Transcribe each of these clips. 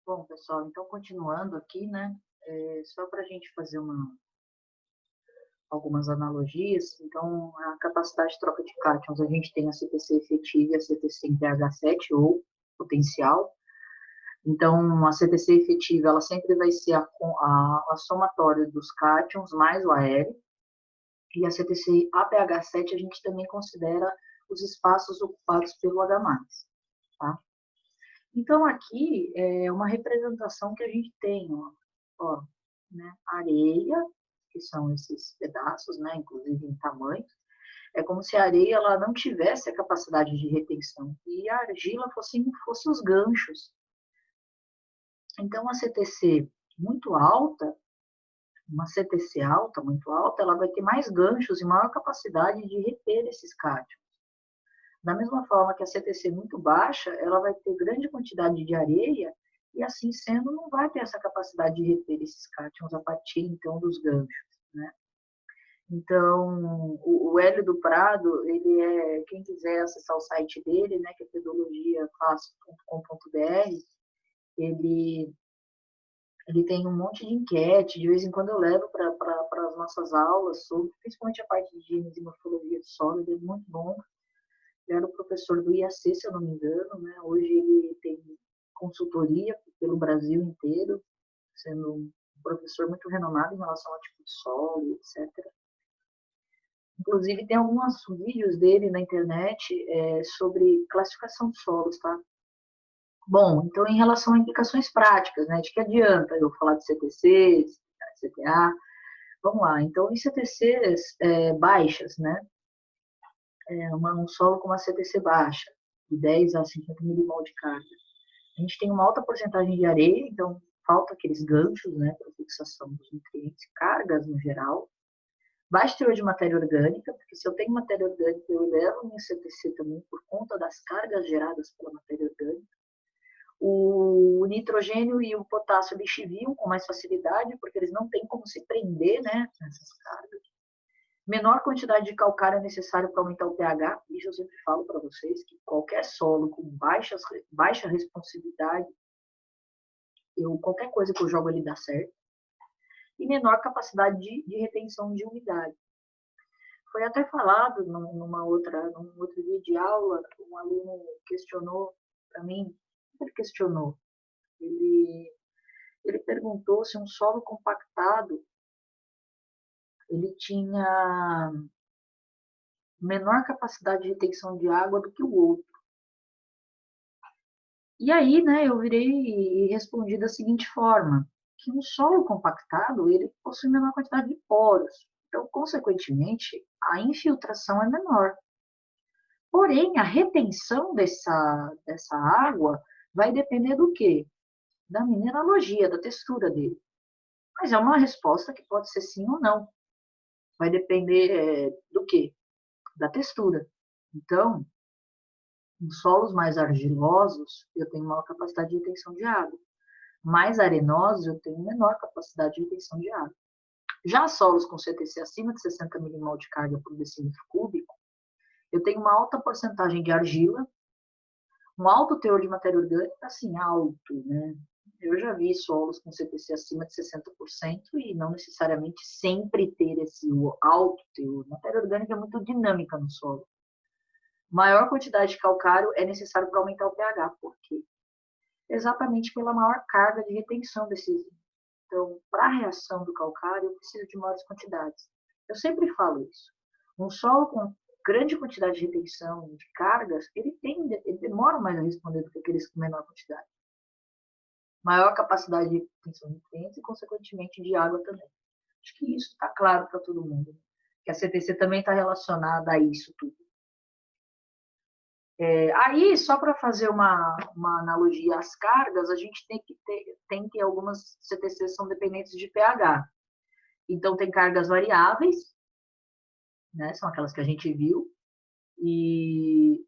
Bom, pessoal, então continuando aqui, né, só para a gente fazer algumas analogias, então a capacidade de troca de cátions, a gente tem a CTC efetiva e a CTC em pH7 ou potencial. Então, a CTC efetiva, ela sempre vai ser a somatória dos cátions mais o aéreo, e a CTC APH7 a gente também considera os espaços ocupados pelo H+, tá? Então, aqui é uma representação que a gente tem, ó, né, areia, que são esses pedaços, né, inclusive em tamanho, é como se a areia ela não tivesse a capacidade de retenção, e a argila fosse os ganchos. Então, a CTC muito alta, uma CTC alta, muito alta, ela vai ter mais ganchos e maior capacidade de reter esses cátions. Da mesma forma que a CTC muito baixa, ela vai ter grande quantidade de areia e, assim sendo, não vai ter essa capacidade de reter esses cátions a partir, então, dos ganchos, né? Então, o Hélio do Prado, ele quem quiser acessar o site dele, né, que é pedologiafácil.com.br, ele tem um monte de enquete, de vez em quando eu levo para as nossas aulas, sobre, principalmente a parte de genes e morfologia de solo, ele é muito bom. Ele era o professor do IAC, se eu não me engano, né? Hoje ele tem consultoria pelo Brasil inteiro, sendo um professor muito renomado em relação ao tipo de solo, etc. Inclusive, tem alguns vídeos dele na internet sobre classificação de solos, tá? Bom, então, em relação a implicações práticas, né? De que adianta eu falar de CTC, CTA? Vamos lá. Então, em CTCs baixas, né? Um solo com uma CTC baixa, de 10 a 50 milimol de carga. A gente tem uma alta porcentagem de areia, então falta aqueles ganchos, né, para fixação dos nutrientes, cargas no geral. Baixo teor de matéria orgânica, porque se eu tenho matéria orgânica, eu elevo minha CTC também por conta das cargas geradas pela matéria orgânica. O nitrogênio e o potássio lixiviam com mais facilidade, porque eles não têm como se prender, né, nessas cargas. Menor quantidade de calcário é necessário para aumentar o pH. Isso eu sempre falo para vocês, que qualquer solo com baixa responsividade, qualquer coisa que eu jogo ali dá certo. E menor capacidade de retenção de umidade. Foi até falado num outro dia de aula, um aluno questionou para mim, ele questionou, ele perguntou se um solo compactado ele tinha menor capacidade de retenção de água do que o outro. E aí, né, eu virei e respondi da seguinte forma, que um solo compactado, ele possui menor quantidade de poros. Então, consequentemente, a infiltração é menor. Porém, a retenção dessa água vai depender do quê? Da mineralogia, da textura dele. Mas é uma resposta que pode ser sim ou não. Vai depender do quê? Da textura. Então, em solos mais argilosos, eu tenho maior capacidade de retenção de água. Mais arenosos, eu tenho menor capacidade de retenção de água. Já solos com CTC acima de 60 milimol de carga por decímetro cúbico, eu tenho uma alta porcentagem de argila, um alto teor de matéria orgânica, assim, alto, né? Eu já vi solos com CTC acima de 60% e não necessariamente sempre ter esse alto teor. Matéria orgânica é muito dinâmica no solo. Maior quantidade de calcário é necessário para aumentar o pH. Por quê? Exatamente pela maior carga de retenção desses. Então, para a reação do calcário, eu preciso de maiores quantidades. Eu sempre falo isso. Um solo com grande quantidade de retenção de cargas, ele demora mais a responder do que aqueles com menor quantidade. Maior capacidade de retenção de nutrientes e, consequentemente, de água também. Acho que isso está claro para todo mundo. Que a CTC também está relacionada a isso tudo. Aí, só para fazer uma analogia às cargas, a gente tem que algumas CTCs são dependentes de pH. Então, tem cargas variáveis, né, são aquelas que a gente viu, e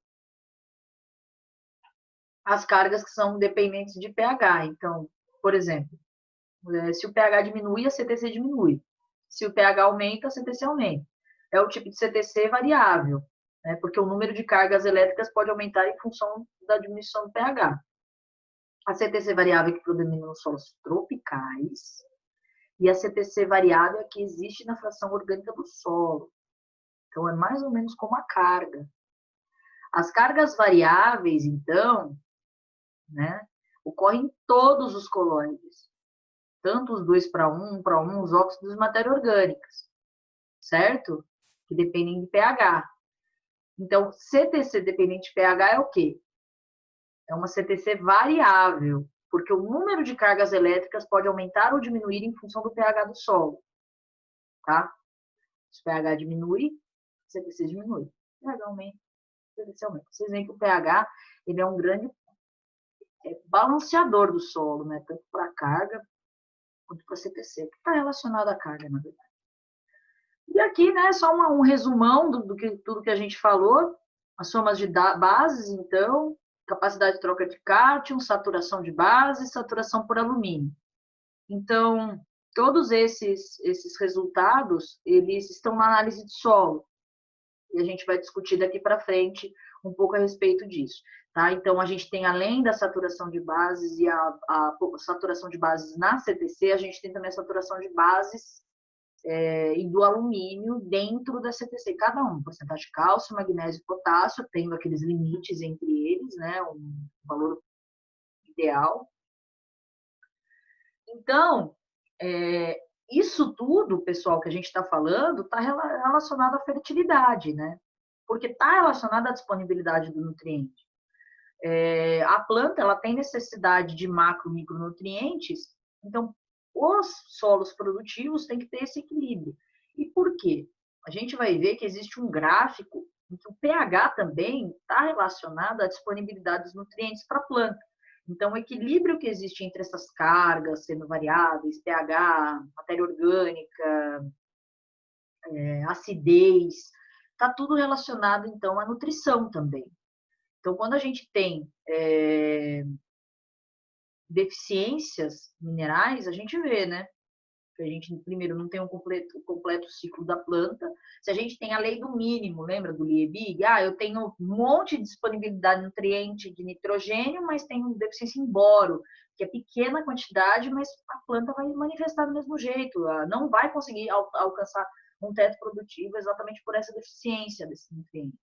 as cargas que são dependentes de pH. Então, por exemplo, se o pH diminui, a CTC diminui. Se o pH aumenta, a CTC aumenta. É o tipo de CTC variável, né, porque o número de cargas elétricas pode aumentar em função da diminuição do pH. A CTC variável que predomina nos solos tropicais e a CTC variável que existe na fração orgânica do solo. Então, é mais ou menos como a carga. As cargas variáveis, então, né, ocorrem em todos os colóides, tanto os 2 para 1, os óxidos de matéria orgânicas, certo? Que dependem de pH. Então, CTC dependente de pH é o quê? É uma CTC variável, porque o número de cargas elétricas pode aumentar ou diminuir em função do pH do solo, tá? Se o pH diminui, CTC diminui. O pH aumenta, CTC aumenta. Vocês veem que o pH ele é um grande balanceador do solo, né? Tanto para a carga quanto para a CTC, que está relacionado à carga, na verdade. E aqui, né, só um resumão do que tudo que a gente falou, as somas de bases, então, capacidade de troca de cátion, saturação de base, saturação por alumínio. Então, todos esses resultados, eles estão na análise de solo. E a gente vai discutir daqui para frente um pouco a respeito disso. Tá? Então, a gente tem, além da saturação de bases e a saturação de bases na CTC, a gente tem também a saturação de bases e do alumínio dentro da CTC, cada um, porcentagem de cálcio, magnésio e potássio, tendo aqueles limites entre eles, né, um valor ideal. Então, isso tudo, pessoal, que a gente está falando, está relacionado à fertilidade, né? Porque está relacionado à disponibilidade do nutriente. A planta, ela tem necessidade de macro e micronutrientes, então os solos produtivos têm que ter esse equilíbrio. E por quê? A gente vai ver que existe um gráfico em que o pH também está relacionado à disponibilidade dos nutrientes para a planta. Então, o equilíbrio que existe entre essas cargas sendo variáveis, pH, matéria orgânica, acidez, está tudo relacionado, então, à nutrição também. Então, quando a gente tem deficiências minerais, a gente vê, né? Que a gente, primeiro, não tem um completo ciclo da planta. Se a gente tem a lei do mínimo, lembra do Liebig? Eu tenho um monte de disponibilidade de nutriente de nitrogênio, mas tenho deficiência em boro, que é pequena quantidade, mas a planta vai manifestar do mesmo jeito. Não vai conseguir alcançar um teto produtivo exatamente por essa deficiência desse nutriente.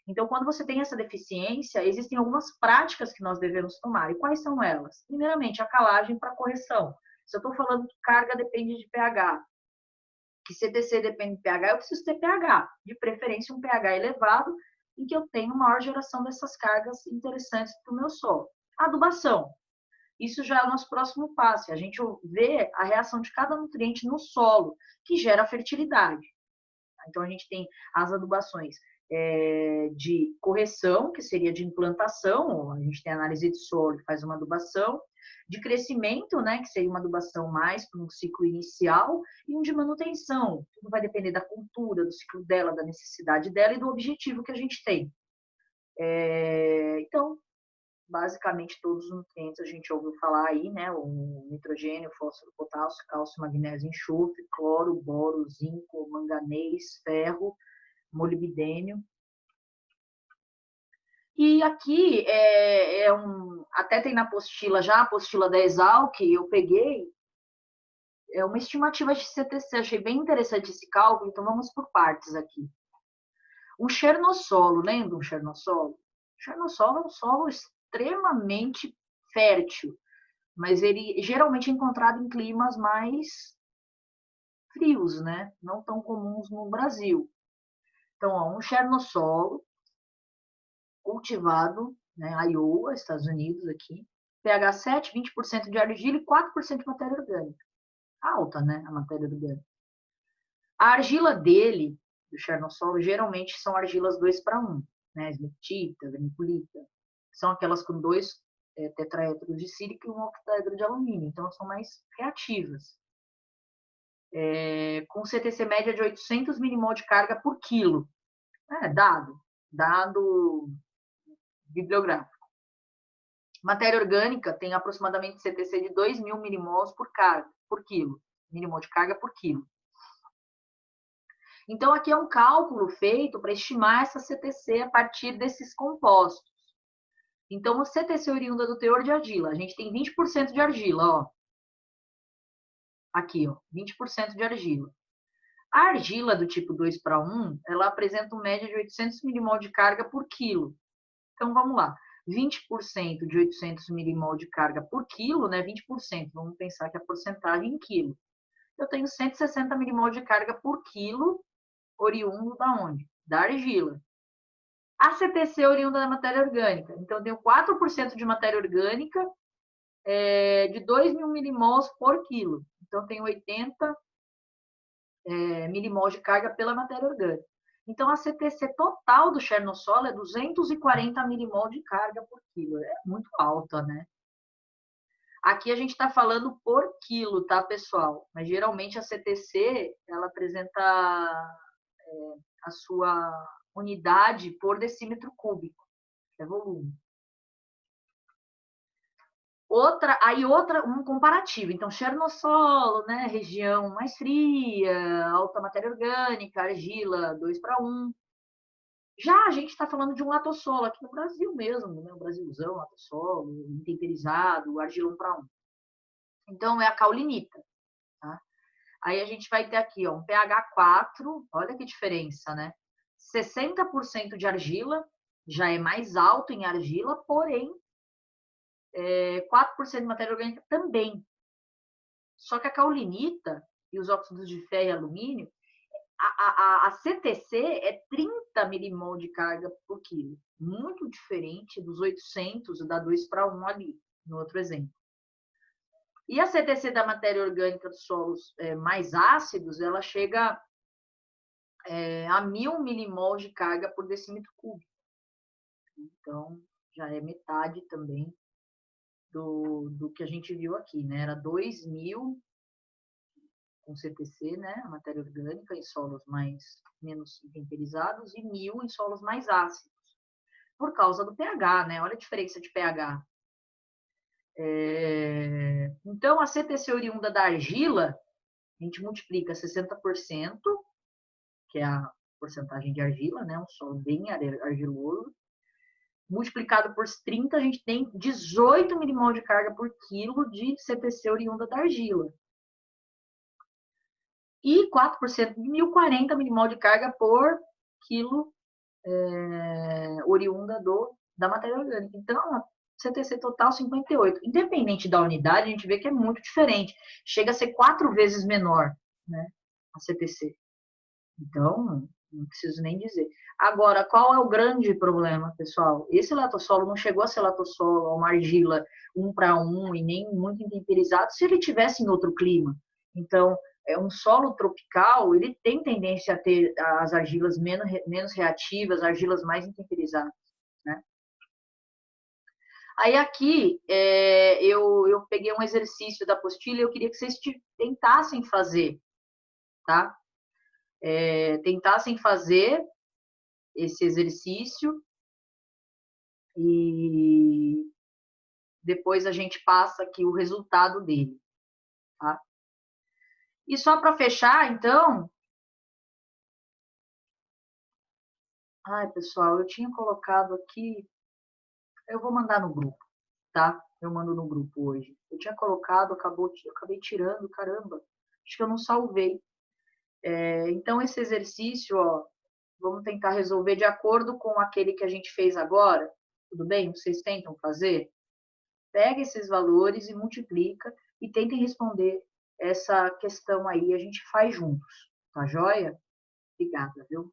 Então, quando você tem essa deficiência, existem algumas práticas que nós devemos tomar. E quais são elas? Primeiramente, a calagem para correção. Se eu estou falando que carga depende de pH, que CTC depende de pH, eu preciso ter pH, de preferência um pH elevado, em que eu tenho maior geração dessas cargas interessantes para o meu solo. Adubação. Isso já é o nosso próximo passo. A gente vê a reação de cada nutriente no solo, que gera fertilidade. Então, a gente tem as adubações de correção, que seria de implantação, a gente tem a análise de solo, que faz uma adubação, de crescimento, né, que seria uma adubação mais para um ciclo inicial, e um de manutenção. Tudo vai depender da cultura, do ciclo dela, da necessidade dela e do objetivo que a gente tem. Então, basicamente, todos os nutrientes a gente ouviu falar aí, né? O nitrogênio, fósforo, potássio, cálcio, magnésio, enxofre, cloro, boro, zinco, manganês, ferro, molibdênio. E aqui até tem na apostila, já a apostila da Exalc, eu peguei, é uma estimativa de CTC, achei bem interessante esse cálculo, então vamos por partes aqui. Um xernossolo, lembra um xernossolo? O xernossolo é um solo extremamente fértil, mas ele geralmente é encontrado em climas mais frios, né? Não tão comuns no Brasil. Então, um xernossolo cultivado, né, Iowa, Estados Unidos aqui, pH 7, 20% de argila e 4% de matéria orgânica. Alta, né, a matéria orgânica. A argila dele, do xernossolo, geralmente são argilas 2 para 1, né, esmetita, vermiculita. São aquelas com 2 tetraédros de sílica e um octaedro de alumínio, então são mais reativas. Com CTC média de 800 milimol de carga por quilo. Dado bibliográfico. Matéria orgânica tem aproximadamente CTC de 2.000 milimols por quilo. Milimol de carga por quilo. Então, aqui é um cálculo feito para estimar essa CTC a partir desses compostos. Então, o CTC oriunda do teor de argila. A gente tem 20% de argila, ó. Aqui, ó, 20% de argila. A argila do tipo 2:1, ela apresenta uma média de 800 milimol de carga por quilo. Então, vamos lá. 20% de 800 milimol de carga por quilo, né? 20%, vamos pensar que a porcentagem em quilo. Eu tenho 160 milimol de carga por quilo, oriundo da onde? Da argila. A CTC oriunda da matéria orgânica. Então, eu tenho 4% de matéria orgânica de 2.000 milimols por quilo. Então, eu tenho 80 milimols de carga pela matéria orgânica. Então, a CTC total do Chernossol é 240 milimol de carga por quilo. É muito alta, né? Aqui a gente está falando por quilo, tá, pessoal? Mas geralmente a CTC, ela apresenta a sua unidade por decímetro cúbico, que é volume. Um comparativo. Então, Chernossolo, né, região mais fria, alta matéria orgânica, argila 2:1. Já a gente está falando de um latossolo aqui no Brasil mesmo, né, o Brasilzão, latossolo, intemperizado, argila 1:1. Então, é a caulinita, tá? Aí a gente vai ter aqui, ó, um pH 4, olha que diferença, né? 60% de argila, já é mais alto em argila, porém, 4% de matéria orgânica também. Só que a caulinita e os óxidos de ferro e alumínio, a CTC é 30 milimol de carga por quilo. Muito diferente dos 800 da 2:1 ali, no outro exemplo. E a CTC da matéria orgânica dos solos mais ácidos, ela chega a 1.000 milimol de carga por decímetro cúbico. Então, já é metade também do que a gente viu aqui, né? Era 2.000 com CTC, né? A matéria orgânica em solos menos temperizados e 1.000 em solos mais ácidos, por causa do pH, né? Olha a diferença de pH. Então, a CTC oriunda da argila, a gente multiplica 60%, que é a porcentagem de argila, né? Um solo bem argiloso. Multiplicado por 30, a gente tem 18 milimol de carga por quilo de CTC oriunda da argila. E 4% de 1.040 milimol de carga por quilo oriunda da matéria orgânica. Então, a CTC total 58. Independente da unidade, a gente vê que é muito diferente. Chega a ser 4 vezes menor, né, a CTC. Então, não preciso nem dizer. Agora, qual é o grande problema, pessoal? Esse latossolo não chegou a ser latossolo, uma argila 1:1 e nem muito intemperizado se ele tivesse em outro clima. Então, um solo tropical, ele tem tendência a ter as argilas menos reativas, argilas mais intemperizadas, né? Aí aqui, eu peguei um exercício da apostila e eu queria que vocês tentassem fazer, tá? Tentassem fazer esse exercício e depois a gente passa aqui o resultado dele, tá? E só para fechar, então... Ai, pessoal, eu tinha colocado aqui... Eu vou mandar no grupo, tá? Eu mando no grupo hoje. Eu tinha colocado, eu acabei tirando, caramba. Acho que eu não salvei. Então, esse exercício, ó, vamos tentar resolver de acordo com aquele que a gente fez agora. Tudo bem? Vocês tentam fazer? Pega esses valores e multiplica e tentem responder essa questão aí. A gente faz juntos, tá joia? Obrigada, viu?